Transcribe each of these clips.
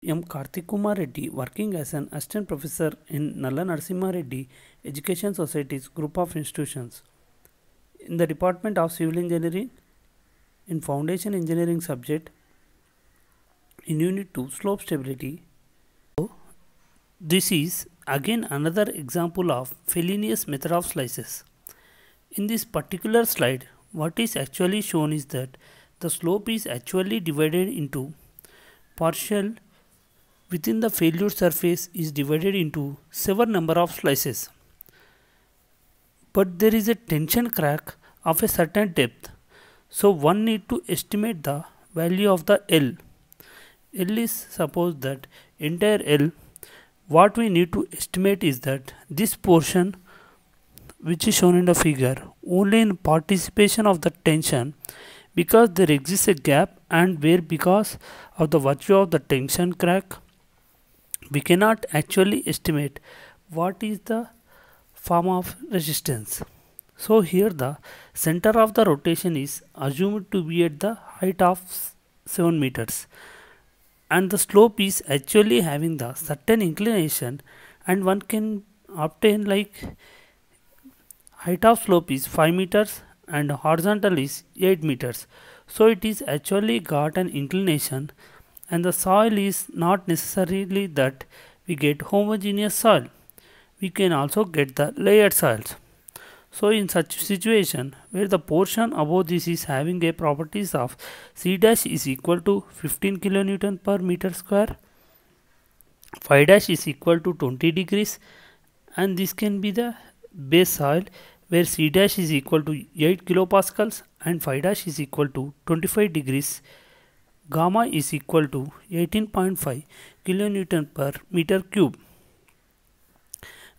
M. Karthik Kumar Reddy, working as an assistant professor in Nalla Narasimha Reddy Education Society's group of institutions in the Department of Civil Engineering in Foundation Engineering subject in Unit 2 Slope Stability. This is again another example of Fellenius method of slices. In this particular slide, what is actually shown is that the slope is actually divided into partial within the failure surface is divided into several number of slices. But there is a tension crack of a certain depth. So one need to estimate the value of the L. L is suppose that entire L. What we need to estimate is that this portion which is shown in the figure only in participation of the tension, because there exists a gap and where because of the virtue of the tension crack we cannot actually estimate what is the form of resistance. So here the center of the rotation is assumed to be at the height of 7 meters and the slope is actually having the certain inclination, and one can obtain like height of slope is 5 meters and horizontal is 8 meters. So it is actually got an inclination, and the soil is not necessarily that we get homogeneous soil. We can also get the layered soils. So in such situation where the portion above this is having a properties of C dash is equal to 15 kilonewton per meter square, phi dash is equal to 20 degrees, and this can be the base soil where C dash is equal to 8 kilopascals and phi dash is equal to 25 degrees, gamma is equal to 18.5 kilonewton per meter cube.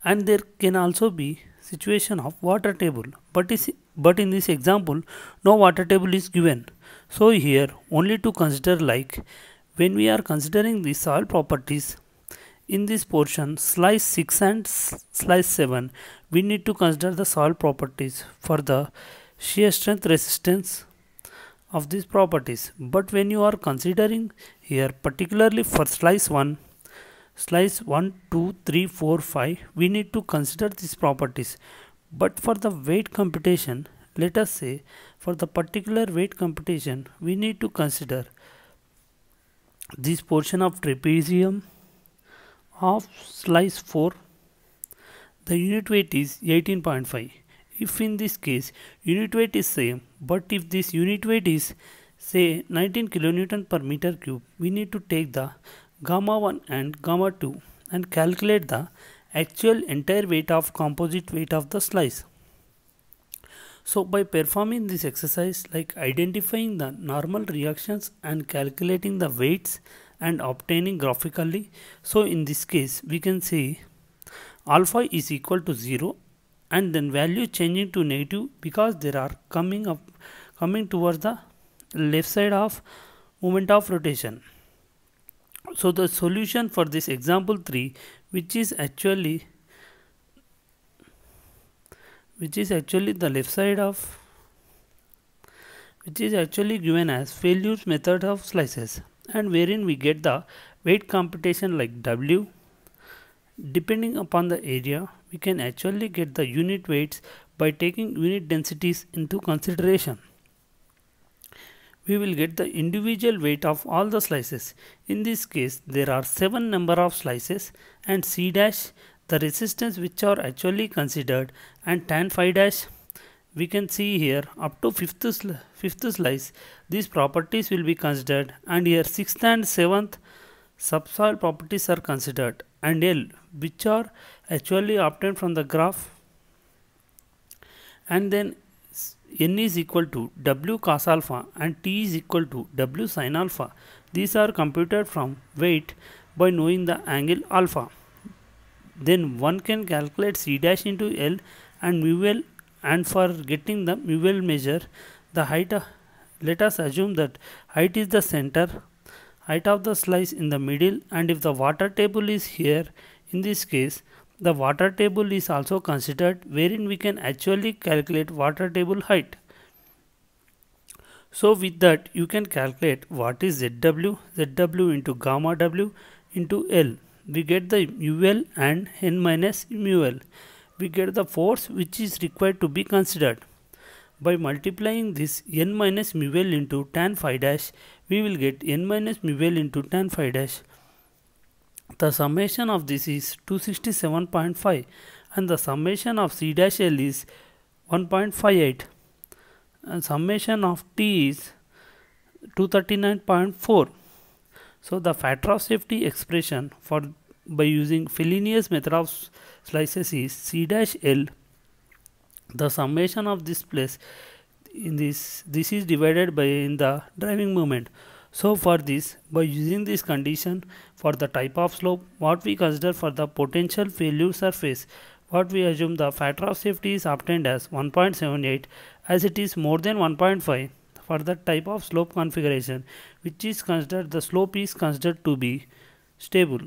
And there can also be situation of water table, but in this example no water table is given. So here only to consider like when we are considering the soil properties in this portion slice 6 and slice 7, we need to consider the soil properties for the shear strength resistance of these properties. But when you are considering here particularly for slice 1, 2, 3, 4, 5, we need to consider these properties. But for the weight computation, let us say for the particular weight computation, we need to consider this portion of trapezium of slice 4. The unit weight is 18.5. If in this case unit weight is same, but if this unit weight is say 19 kilonewton per meter cube, we need to take the gamma 1 and gamma 2 and calculate the actual entire weight of composite weight of the slice. So by performing this exercise like identifying the normal reactions and calculating the weights and obtaining graphically, so in this case we can say alpha is equal to 0 and then value changing to negative because there are coming towards the left side of moment of rotation. So the solution for this example 3, which is actually the left side of, which is actually given as Fellenius method of slices, and wherein we get the weight computation like W. Depending upon the area, we can actually get the unit weights by taking unit densities into consideration. We will get the individual weight of all the slices. In this case, there are 7 number of slices, and C dash the resistance which are actually considered, and tan phi dash we can see here up to fifth slice these properties will be considered, and here 6th and 7th subsoil properties are considered, and L which are actually obtained from the graph, and then N is equal to W cos alpha and T is equal to W sin alpha. These are computed from weight by knowing the angle alpha. Then one can calculate C dash into L and mu L, and for getting the mu L measure the height, let us assume that height is the center, height of the slice in the middle, and if the water table is here, in this case the water table is also considered, wherein we can actually calculate water table height. So with that you can calculate what is ZW, ZW into gamma W into L. We get the UL and N minus MUL. We get the force which is required to be considered. By multiplying this N minus MUL into tan phi dash, we will get N minus MUL into tan phi dash. The summation of this is 267.5 and the summation of C dash L is 1.58 and summation of T is 239.4. So the factor of safety expression for by using Frobenius method of slices is C dash L. The summation of this place in this is divided by in the driving moment. So for this, by using this condition for the type of slope, what we consider for the potential failure surface, what we assume the factor of safety is obtained as 1.78 as it is more than 1.5 for the type of slope configuration which is considered the slope is considered to be stable.